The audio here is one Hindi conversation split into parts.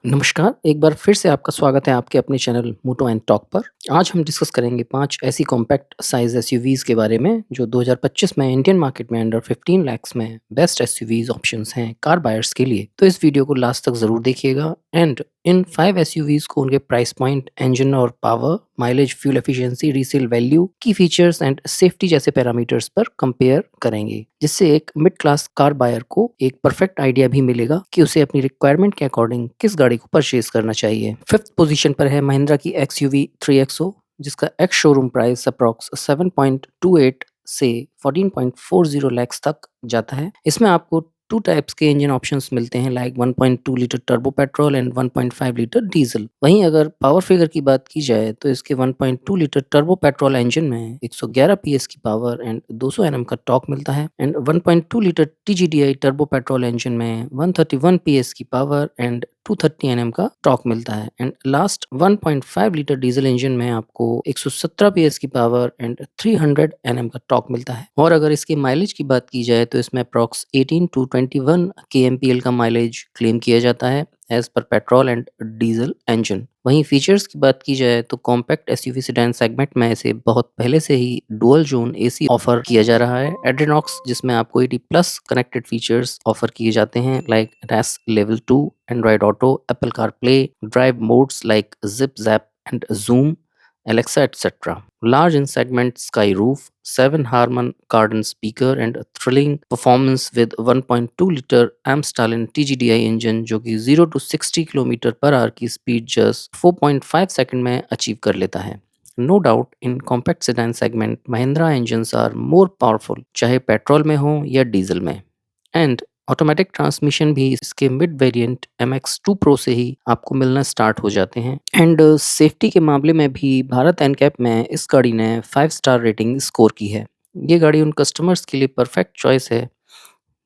नमस्कार, एक बार फिर से आपका स्वागत है आपके अपने चैनल मोटो एंड टॉक पर। आज हम डिस्कस करेंगे 5 ऐसी कॉम्पैक्ट साइज़ एसयूवीज़ के बारे में जो 2025 में इंडियन मार्केट में अंडर 15 लैक्स में बेस्ट एसयूवीज़ ऑप्शंस हैं कार बायर्स के लिए। तो इस वीडियो को लास्ट तक ज़रूर देखिएगा एंड इन 5 एसयूवीज़ को उनके प्राइस पॉइंट, इंजन और power, mileage, fuel efficiency, resale value, की फीचर्स एंड सेफ्टी जैसे पैरामीटर्स पर कंपेयर करेंगे, जिससे एक मिड क्लास कार बायर को एक परफेक्ट आइडिया भी मिलेगा कि उसे अपनी रिक्वायरमेंट के अकॉर्डिंग किस गाड़ी को परचेज करना चाहिए। फिफ्थ पोजीशन पर है महिंद्रा की एक्सयूवी 3XO, जिसका एक्स शोरूम प्राइस अप्रॉक्स 7.28 से 14.40 लैक्स तक जाता है। इसमें आपको टू टाइप्स के इंजन ऑप्शंस मिलते हैं, like 1.2 litre turbo petrol and 1.5 litre diesel. वहीं अगर पावर फिगर की बात की जाए तो इसके 1.2 लीटर टर्बो पेट्रोल इंजन में 111 पीएस की पावर एंड 200 एनएम का टॉर्क मिलता है, and 1.2 litre TGDI turbo petrol engine में 131 पीएस की पावर एंड 230 एनएम का टॉर्क मिलता है, and last 1.5 litre diesel engine में आपको 117 पीएस की पावर एंड 300 एनएम का टॉर्क मिलता है। और अगर इसके माइलेज की बात की जाए तो इसमें अप्रॉक्स 18 टू 21 केएमपीएल का माइलेज क्लेम किया जाता है as per petrol and diesel engine. वहीं फीचर्स की बात की जाए तो कॉम्पैक्ट एसयूवी सेडान सेगमेंट में इसे बहुत पहले से ही डुअल जोन एसी ऑफर किया जा रहा है, एड्रेनॉक्स, जिसमें आपको 80 प्लस कनेक्टेड फीचर्स ऑफर किए जाते हैं, like ADAS level 2, Android Auto, Apple CarPlay, drive modes like zip zap and zoom, Alexa, etc. Large in segment sky roof, 7 Harman Kardon speaker and thrilling performance with 1.2 liter Amstalin TGDI engine जो कि 0 to 60 किलोमीटर पर आवर की स्पीड जस्ट 4.5 सेकंड में अचीव कर लेता है। No doubt in compact sedan segment, Mahindra engines are more powerful, चाहे पेट्रोल में हो या डीजल में। एंड ऑटोमेटिक ट्रांसमिशन भी इसके मिड वेरिएंट MX2 प्रो से ही आपको मिलना स्टार्ट हो जाते हैं। एंड सेफ्टी के मामले में भी भारत एनकैप में इस गाड़ी ने 5 स्टार रेटिंग स्कोर की है। ये गाड़ी उन कस्टमर्स के लिए परफेक्ट चॉइस है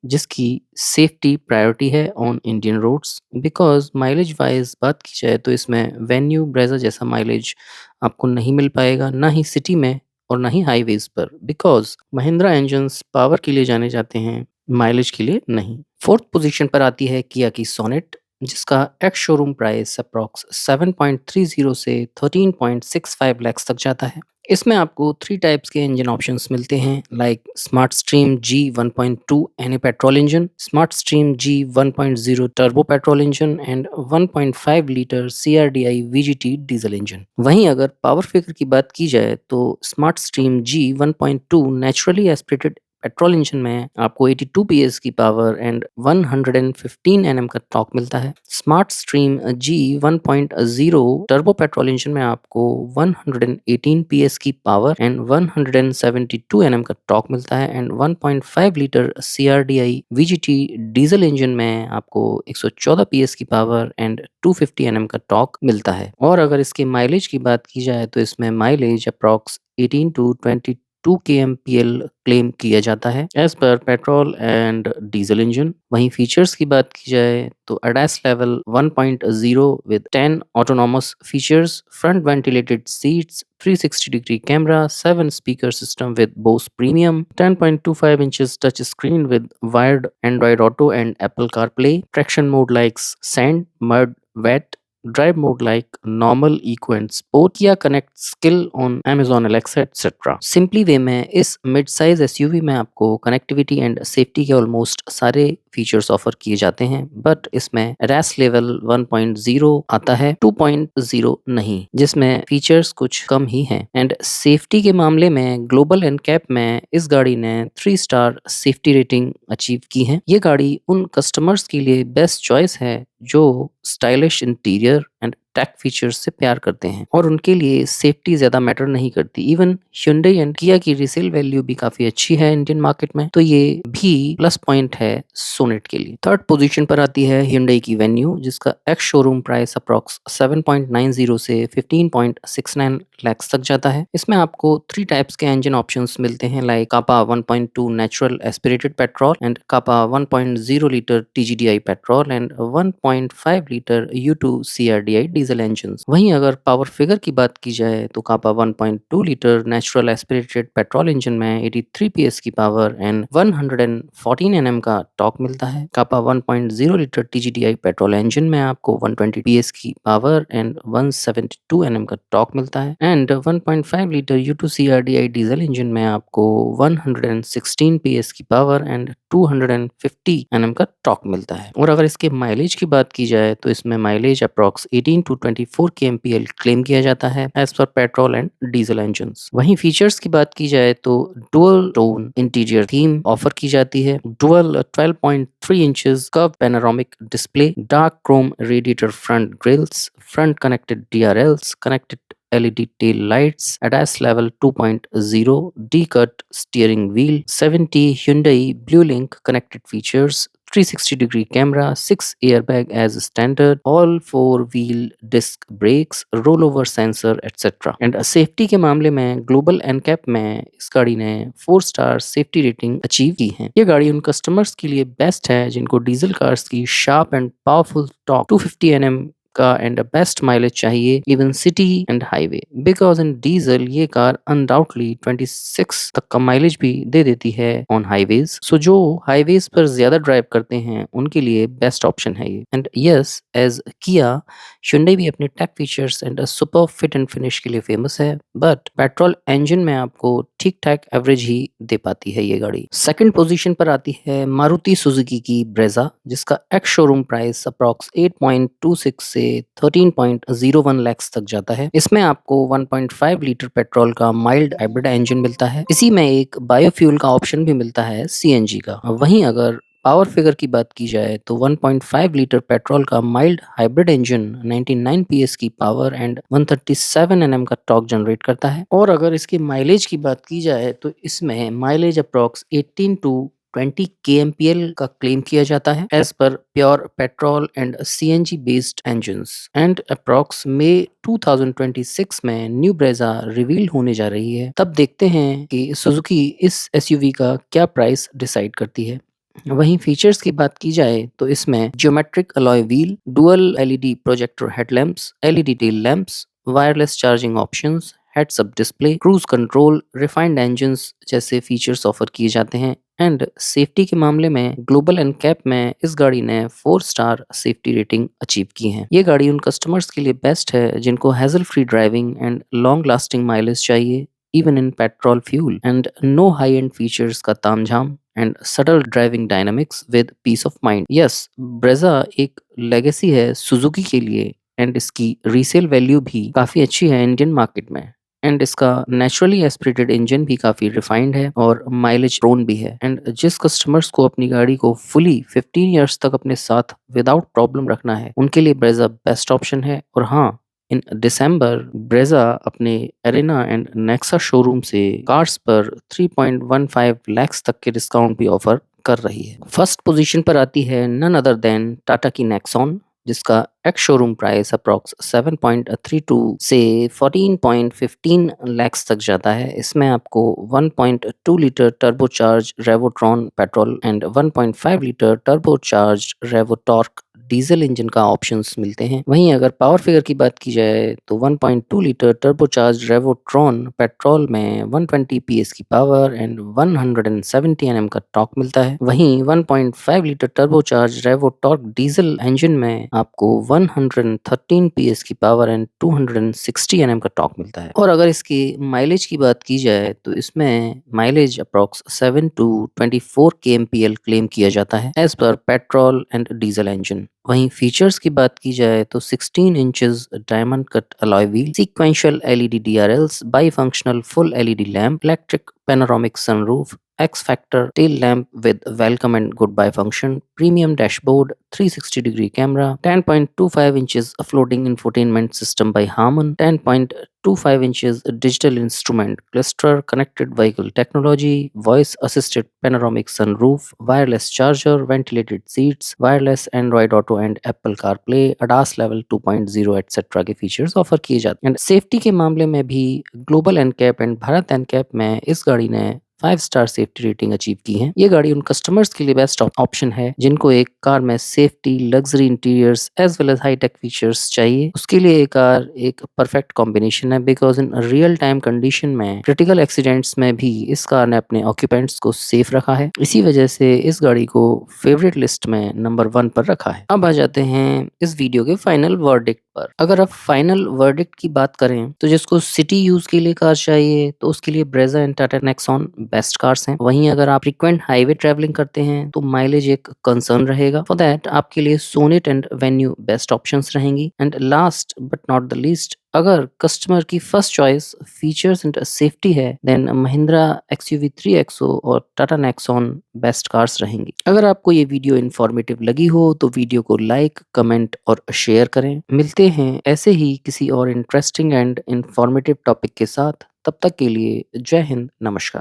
जिसकी सेफ्टी प्रायोरिटी है on Indian roads, because mileage wise बात की जाए तो इसमें वेन्यू ब्रेजा जैसा माइलेज आपको नहीं मिल पाएगा, ना ही सिटी में और ना ही हाईवेज पर, बिकॉज महिंद्रा इंजन्स पावर के लिए जाने जाते हैं, माइलेज के लिए नहीं। फोर्थ पोजीशन पर आती है किया की सोनेट, जिसका एक्स शोरूम प्राइस अप्रॉक्स 7.30 से 13.65 लैक्स तक जाता है। इसमें आपको 3 टाइप्स के इंजन ऑप्शंस मिलते हैं, like smart stream G 1.2 NA petrol engine, smart stream G 1.0 turbo petrol engine and 1.5 litre CRDi VGT diesel engine. वहीं अगर पावर फिगर की बात की जाए तो smart stream G 1.2 naturally aspirated petrol engine में आपको 82 पीएस की पावर एंड 115 एनएम का टॉर्क मिलता है। Smart stream G 1.0 turbo petrol engine में आपको 118 पीएस की पावर एंड 172 एनएम का टॉर्क मिलता है, and 1.5 litre CRDi VGT diesel engine में आपको 114 पीएस की पावर एंड 250 एनएम का टॉर्क मिलता है। और अगर इसके माइलेज की बात की जाए तो इसमें mileage approx 18 to 22 kmpl claim किया जाता है as per petrol and diesel engine. वहीं फीचर्स की बात की जाए तो ADAS level 1.0 with 10 autonomous features, front ventilated seats, 360 degree camera, 7 speaker system with Bose premium, 10.25 inches touch screen with wired Android Auto and Apple CarPlay, traction mode like sand, mud, wet, drive mode like normal, eco and sport, या connect skill on Amazon Alexa etc. Simply way में इस मिड साइज एसयूवी में आपको कनेक्टिविटी एंड सेफ्टी के ऑलमोस्ट सारे फीचर्स ऑफर किए जाते हैं, बट इसमें रैस लेवल 1.0 आता है, 2.0 नहीं, जिसमें फीचर्स कुछ कम ही हैं। एंड सेफ्टी के मामले में ग्लोबल एनकैप में इस गाड़ी ने 3 स्टार सेफ्टी रेटिंग अचीव की है। ये गाड़ी उन कस्टमर्स के लिए बेस्ट चॉइस है जो stylish interior and tech features से प्यार करते हैं और उनके लिए सेफ्टी ज्यादा मैटर नहीं करती। इवन Hyundai एंड किया की रीसेल वैल्यू भी काफी अच्छी है इंडियन मार्केट में, तो ये भी प्लस पॉइंट है सोनेट के लिए। थर्ड पोजीशन पर आती है Hyundai की वेन्यू, जिसका एक्स शोरूम प्राइस अप्रॉक्स 7.90 से 15.69 लैक्स तक जाता है। इसमें आपको 3 टाइप्स के इंजन ऑप्शंस मिलते हैं, like Kappa 1.2 natural aspirated petrol and Kappa 1.0 litre TGDI petrol and 1.5 litre U2 CRDI diesel engines. वहीं अगर पावर फिगर की बात की जाए तो Kappa 1.2 litre natural aspirated petrol engine में 83 पीएस की पावर एंड 114 एनएम का टॉर्क मिलता है। Kappa 1.0 litre TGDI petrol engine में आपको 120 पीएस की पावर एंड 172 एनएम का टॉर्क मिलता है and 1.5 litre U2CRDI diesel engine में आपको 116 पीएस की पावर एंड 250 एनएम का टॉर्क मिलता है। और अगर इसके माइलेज की बात की जाए तो इसमें mileage approx 18 to 24 kmpl claim किया जाता है as per petrol and diesel engines. वहीं फीचर्स की बात की जाए तो dual tone interior theme offer की जाती है, dual 12.3 inches curve panoramic display, dark chrome radiator front grilles, front connected DRLs, connected LED tail lights, ADAS level 2.0, D-cut steering wheel, 70 Hyundai BlueLink connected features, 360-degree camera, 6 airbag as standard, all 4-wheel disc brakes, rollover sensor, etc. And safety के मामले में ग्लोबल एनकैप में इस गाड़ी ने 4 स्टार सेफ्टी रेटिंग अचीव की है। ये गाड़ी उन कस्टमर्स के लिए बेस्ट है जिनको डीजल कार्स की sharp and powerful torque 250 Nm का एंड बेस्ट माइलेज चाहिए even city and highway, because in diesel ये कार अनडाउटली 26 तक का माइलेज भी दे देती है ऑन हाईवेज। सो जो हाईवेज पर ज्यादा ड्राइव करते हैं उनके लिए बेस्ट ऑप्शन है ये। And yes, as Kia, Hyundai भी अपने tech features and super fit and finish के लिए फेमस है, बट पेट्रोल इंजन में आपको ठीक ठाक एवरेज ही दे पाती है ये गाड़ी। सेकंड पोजीशन पर आती है मारुति सुजुकी की ब्रेजा, जिसका एक्स शोरूम प्राइस अप्रॉक्स 8.26 से 13.01 लाख तक जाता है। इसमें आपको 1.5 लीटर पेट्रोल का माइल्ड हाइब्रिड इंजन मिलता है। इसी में एक बायोफ्यूल का ऑप्शन भी मिलता है CNG का। वहीं अगर पावर फिगर की बात की जाए तो 1.5 लीटर पेट्रोल का माइल्ड हाइब्रिड इंजन 99 पीएस की पावर एंड 137 एनएम का टॉर्क जनरेट करता है। और अगर इसके माइलेज की बात की जाए तो इसमें माइलेज अप्रॉक्स 18 टू 20 kmpl का क्लेम किया जाता है एज पर pure petrol and CNG based engines. And approx मई 2026 में न्यू ब्रेजा रिवील होने जा रही है। तब देखते हैं कि सुजुकी इस SUV का क्या प्राइस डिसाइड करती है। वहीं फीचर्स की बात की जाए तो इसमें geometric alloy wheel, dual LED projector headlamps, LED tail lamps, wireless charging options, heads up display, cruise control, refined engines जैसे फीचर्स ऑफर किए जाते हैं। एंड सेफ्टी के मामले में ग्लोबल एनकैप में इस गाड़ी ने 4 स्टार सेफ्टी रेटिंग अचीव की है। ये गाड़ी उन कस्टमर्स के लिए बेस्ट है जिनको hassle free driving and long lasting mileage चाहिए even in petrol fuel, and no high-end features का तामझाम and subtle driving dynamics with peace of mind. Yes, Brezza एक लेगेसी है सुजुकी के लिए एंड इसकी रीसेल वैल्यू भी काफ़ी अच्छी है इंडियन मार्केट में। एंड इसका नेचुरली एस्पिरेटेड इंजन भी काफ़ी रिफाइंड है और माइलेज प्रोन भी है। एंड जिस कस्टमर्स को अपनी गाड़ी को फुली 15 ईयर्स तक अपने साथ विदाउट प्रॉब्लम रखना है उनके लिए ब्रेजा बेस्ट ऑप्शन है। और हाँ, इन दिसंबर ब्रेजा अपने एरेना एंड नेक्सा शोरूम से कार्स पर 3.15 लाख तक के डिस्काउंट भी ऑफर कर रही है। फर्स्ट पोजीशन पर आती है नन अदर देन टाटा की नेक्सॉन, जिसका एक्स शोरूम प्राइस अप्रॉक्स 7.32 से 14.15 लाख तक जाता है। इसमें आपको 1.2 litre turbocharge Revotron petrol and 1.5 litre turbocharge Revotorq diesel engine का ऑप्शंस मिलते हैं। वहीं अगर पावर फिगर की बात की जाए तो 1.2 लीटर टर्बोचार्ज रेवोट्रॉन पेट्रोल में 120 पीएस की पावर एंड 170 एनएम का टॉर्क मिलता है। वहीं 1.5 litre turbocharge Revotorq diesel engine में आपको 113 पीएस की पावर एंड 260 एनएम का टॉर्क मिलता है। और अगर इसकी माइलेज की बात की जाए तो इसमें mileage approx 7 to 24 kmpl claim किया जाता है as per petrol and diesel engine. वहीं फीचर्स की बात की जाए तो 16 inches diamond cut alloy wheel, sequential LED DRLs, bi functional full LED lamp, electric panoramic sunroof, X Factor tail lamp with welcome and goodbye function, premium dashboard, 360 degree camera, 10.25 inches floating infotainment system by Harman, 10.25 inches digital instrument cluster, connected vehicle technology, voice assisted panoramic sunroof, wireless charger, ventilated seats, wireless Android Auto and Apple CarPlay, ADAS level 2.0 etc. के फीचर्स ऑफर किए जाते हैं। सेफ्टी के मामले में भी global NCAP and Bharat NCAP में इस गाड़ी ने 5 स्टार सेफ्टी रेटिंग अचीव की है। ये गाड़ी उन कस्टमर्स के लिए बेस्ट ऑप्शन है जिनको एक कार में safety, luxury interiors as well as high tech features चाहिए। उसके लिए ये कार एक परफेक्ट कॉम्बिनेशन है because in real time condition में क्रिटिकल एक्सीडेंट्स में भी इस कार ने अपने ऑक्यूपेंट्स को सेफ रखा है। इसी वजह से इस गाड़ी को फेवरेट लिस्ट में नंबर 1 पर रखा है। अब आ जाते हैं इस वीडियो के फाइनल वर्डिक्ट पर। अगर आप फाइनल वर्डिक्ट की बात करें तो जिसको सिटी यूज के लिए कार चाहिए तो उसके लिए Brezza and Tata Nexon best cars हैं। वहीं अगर आप फ्रीक्वेंट हाईवे ट्रैवलिंग करते हैं तो माइलेज एक कंसर्न रहेगा। फॉर दैट आपके लिए Sonet and Venue best options रहेंगी। And last but not the least, अगर कस्टमर की first choice features and safety है देन महिंद्रा XUV 3XO और टाटा नेक्सॉन बेस्ट कार्स रहेंगी। अगर आपको ये वीडियो इन्फॉर्मेटिव लगी हो तो वीडियो को लाइक, कमेंट और शेयर करें। मिलते हैं ऐसे ही किसी और इंटरेस्टिंग एंड इन्फॉर्मेटिव टॉपिक के साथ। तब तक के लिए जय हिंद, नमस्कार।